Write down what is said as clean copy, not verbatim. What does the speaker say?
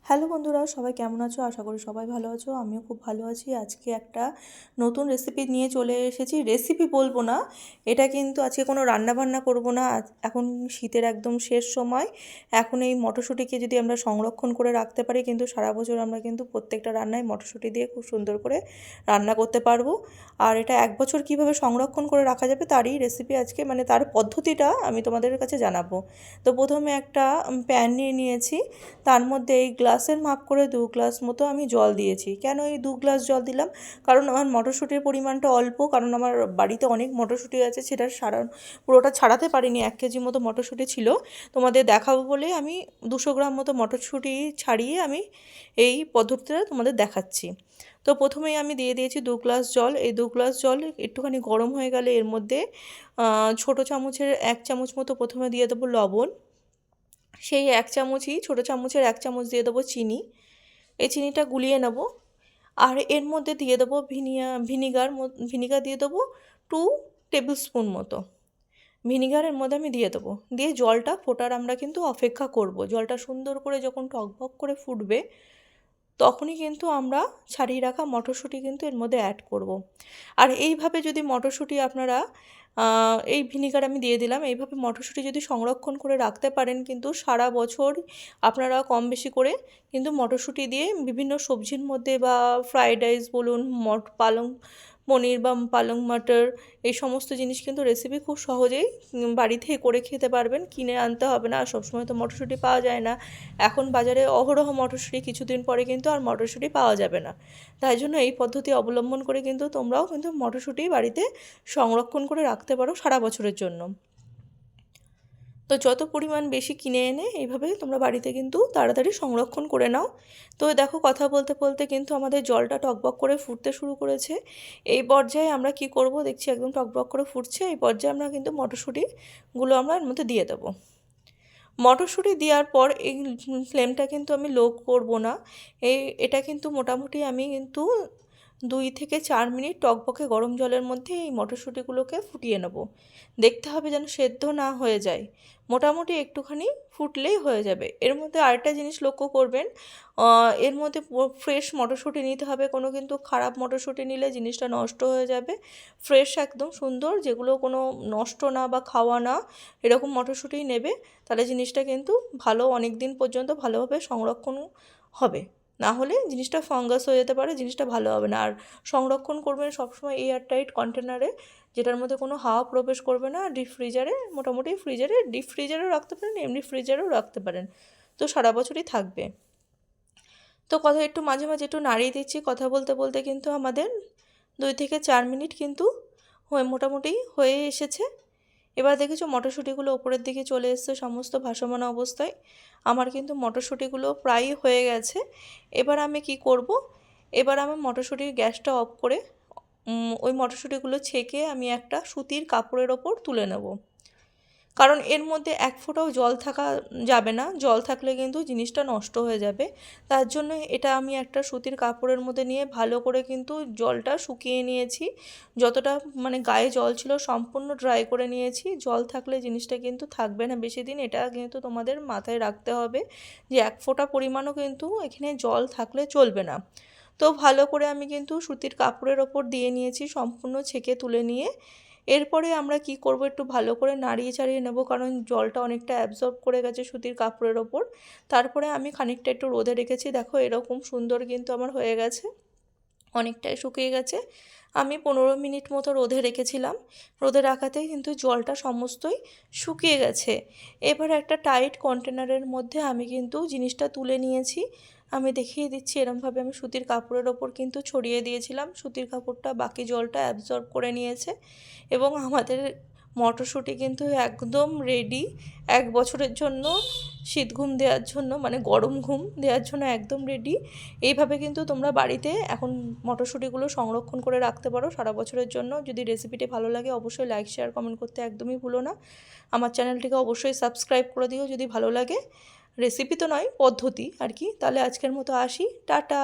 Hello বন্ধুরা, সবাই কেমন আছো? আশা করি সবাই ভালো আছো। আমিও খুব ভালো আছি। আজকে একটা নতুন রেসিপি নিয়ে চলে এসেছি। রেসিপি বলবো না, এটা কিন্তু আজকে কোনো রান্নাবান্না করব না। এখন শীতের একদম শেষ সময়। এখন এই মটরশুঁটিকে যদি আমরা সংরক্ষণ করে রাখতে পারি, কিন্তু সারা বছর আমরা কিন্তু প্রত্যেকটা রান্নায় মটরশুঁটি দিয়ে খুব সুন্দর করে রান্না করতে পারবো। আর এটা এক বছর কিভাবে সংরক্ষণ করে রাখা যাবে তারই রেসিপি আজকে, মানে তার পদ্ধতিটা আমি তোমাদের কাছে জানাবো। তো প্রথমে একটা প্যান নিয়ে নিয়েছি। তার মধ্যে এই গ্লাসের মাপ করে 2 গ্লাস মতো আমি জল দিয়েছি। কেন এই 2 গ্লাস জল দিলাম? কারণ আমার মটরশুঁটির পরিমাণটা অল্প, কারণ আমার বাড়িতে অনেক মটরশুঁটি আছে, সেটা পুরোটা ছাড়াতে পারিনি। 1 কেজি মতো মটরশুঁটি ছিল, তোমাদের দেখাবো বলে আমি 200 গ্রাম মতো মটরশুঁটি ছাড়িয়ে আমি এই পদ্ধতিটা তোমাদের দেখাচ্ছি। তো প্রথমেই আমি দিয়ে দিয়েছি 2 গ্লাস জল। এই 2 গ্লাস জল একটুখানি গরম হয়ে গেলে এর মধ্যে ছোটো চামচের 1 চামচ মতো প্রথমে দিয়ে দেবো লবণ। সেই 1 চামচই, ছোটো চামচের 1 চামচ দিয়ে দেবো চিনি। এই চিনিটা গুলিয়ে নেব। আর এর মধ্যে দিয়ে দেবো ভিনিগার দিয়ে দেবো 2 টেবিল স্পুন মতো। ভিনিগারের মধ্যে আমি দিয়ে দেবো, দিয়ে জলটা ফোটার আমরা কিন্তু অপেক্ষা করব। জলটা সুন্দর করে যখন টকবক করে ফুটবে, তখনই কিন্তু আমরা ছাড়িয়ে রাখা মটরশুঁটি কিন্তু এর মধ্যে অ্যাড করব। আর এইভাবে যদি মটরশুঁটি আপনারা এই ভিনিগার আমি দিয়ে দিলাম, এইভাবে মটরশুঁটি যদি সংরক্ষণ করে রাখতে পারেন, কিন্তু সারা বছর আপনারা কম বেশি করে কিন্তু মটরশুঁটি দিয়ে বিভিন্ন সবজির মধ্যে বা ফ্রাইড রাইস বলুন, পালং পনির বা পালং মাটার, এই সমস্ত জিনিস কিন্তু রেসিপি খুব সহজেই বাড়িতে করে খেতে পারবেন। কিনে আনতে হবে না। সবসময় তো মটরশুঁটি পাওয়া যায় না। এখন বাজারে অহরহ মটরশুঁটি, কিছুদিন পরে কিন্তু আর মটরশুঁটি পাওয়া যাবে না। তাই জন্য এই পদ্ধতি অবলম্বন করে কিন্তু তোমরাও কিন্তু মটরশুঁটি বাড়িতে সংরক্ষণ করে রাখতে পারো সারা বছরের জন্য। তো যত পরিমাণ বেশি কিনে এনে এইভাবে তোমরা বাড়িতে কিন্তু তাড়াতাড়ি সংরক্ষণ করে নাও। তো দেখো, কথা বলতে বলতে কিন্তু আমাদের জলটা টকবক করে ফুটতে শুরু করেছে। এই পর্যায়ে আমরা কি করব, দেখছি একদম টকবক করে ফুটছে। এই পর্যায়ে আমরা কিন্তু মটরশুঁটিগুলো আমরা এর মধ্যে দিয়ে দেবো। মটরশুঁটি দেওয়ার পর এই ফ্লেমটা কিন্তু আমি লো করব না। এটা কিন্তু মোটামুটি আমি কিন্তু 2 থেকে 4 মিনিট টকবকে গরম জলের মধ্যে এই মটরশুঁটিগুলোকে ফুটিয়ে নেব। দেখতে হবে যেন সেদ্ধ না হয়ে যায়, মোটামুটি একটুখানি ফুটলেই হয়ে যাবে। এর মধ্যে আরেকটা জিনিস লক্ষ্য করবেন, এর মধ্যে ফ্রেশ মটরশুঁটি নিতে হবে। কোনো কিন্তু খারাপ মটরশুঁটি নিলে জিনিসটা নষ্ট হয়ে যাবে। ফ্রেশ একদম সুন্দর, যেগুলো কোনো নষ্ট না বা খাওয়া না, এরকম মটরশুঁটিই নেবে। তাহলে জিনিসটা কিন্তু ভালো, অনেক দিন পর্যন্ত ভালোভাবে সংরক্ষণ হবে। না হলে জিনিসটা ফাঙ্গাস হয়ে যেতে পারে, জিনিসটা ভালো হবে না। আর সংরক্ষণ করবেন সবসময় এয়ারটাইট কন্টেনারে, যেটার মধ্যে কোনো হাওয়া প্রবেশ করবে না। ডিপ ফ্রিজারে, মোটামুটি ডিপ ফ্রিজারেও রাখতে পারেন, এমনি ফ্রিজারেও রাখতে পারেন, তো সারা বছরই থাকবে। তো কথা একটু মাঝে মাঝে একটু নাড়িয়ে দিচ্ছি। কথা বলতে বলতে কিন্তু আমাদের 2 থেকে 4 মিনিট কিন্তু মোটামুটি হয়ে এসেছে। এবার দেখেছো মটরশুঁটিগুলো ওপরের দিকে চলে এসছে সমস্ত ভাসমান অবস্থায়। আমার কিন্তু মটরশুঁটিগুলো প্রায় হয়ে গেছে। এবার আমি কি করব, এবার আমি মটরশুঁটির গ্যাসটা অফ করে ওই মটরশুঁটিগুলো ছেঁকে আমি একটা সুতির কাপড়ের ওপর তুলে নেব। কারণ এর মধ্যে এক ফোঁটাও জল থাকা যাবে না। জল থাকলে কিন্তু জিনিসটা নষ্ট হয়ে যাবে। তার জন্য এটা আমি একটা সুতির কাপড়ের মধ্যে নিয়ে ভালো করে কিন্তু জলটা শুকিয়ে নিয়েছি। যতটা মানে গায়ে জল ছিল সম্পূর্ণ ড্রাই করে নিয়েছি। জল থাকলে জিনিসটা কিন্তু থাকবে না বেশি দিন। এটা কিন্তু তোমাদের মাথায় রাখতে হবে যে এক ফোঁটা পরিমাণও কিন্তু এখানে জল থাকলে চলবে না। তো ভালো করে আমি কিন্তু সুতির কাপড়ের ওপর দিয়ে নিয়েছি, সম্পূর্ণ ছেঁকে তুলে নিয়ে। এরপরে আমরা কি করব, একটু ভালো করে নাড়িয়ে চাড়িয়ে নেব, কারণ জলটা অনেকটা অ্যাবজর্ব করে গেছে সুতির কাপড়ের ওপর। তারপরে আমি খানিকটা একটু রোদে রেখেছি। দেখো এরকম সুন্দর কিন্তু আমার হয়ে গেছে, অনেকটাই শুকিয়ে গেছে। আমি 15 মিনিট মতো রোদে রেখেছিলাম। রোদে রাখাতে কিন্তু জলটা সমস্তই শুকিয়ে গেছে। এবার একটা টাইট কন্টেনারের মধ্যে আমি কিন্তু জিনিসটা তুলে নিয়েছি। আমি দেখিয়ে দিচ্ছি, এরমভাবে আমি সুতির কাপড়ের ওপর কিন্তু ছড়িয়ে দিয়েছিলাম। সুতির কাপড়টা বাকি জলটা অ্যাবজর্ব করে নিয়েছে এবং আমাদের মটরশুঁটি কিন্তু একদম রেডি এক বছরের জন্য শীত ঘুম দেওয়ার জন্য, মানে গরম ঘুম দেওয়ার জন্য একদম রেডি। এইভাবে কিন্তু তোমরা বাড়িতে এখন মটরশুঁটিগুলো সংরক্ষণ করে রাখতে পারো সারা বছরের জন্য। যদি রেসিপিটি ভালো লাগে অবশ্যই লাইক শেয়ার কমেন্ট করতে একদমই ভুলো না। আমার চ্যানেলটিকে অবশ্যই সাবস্ক্রাইব করে দিও যদি ভালো লাগে। রেসিপি তো নয়, পদ্ধতি আর কি। তাহলে আজকের মতো আসি, টাটা।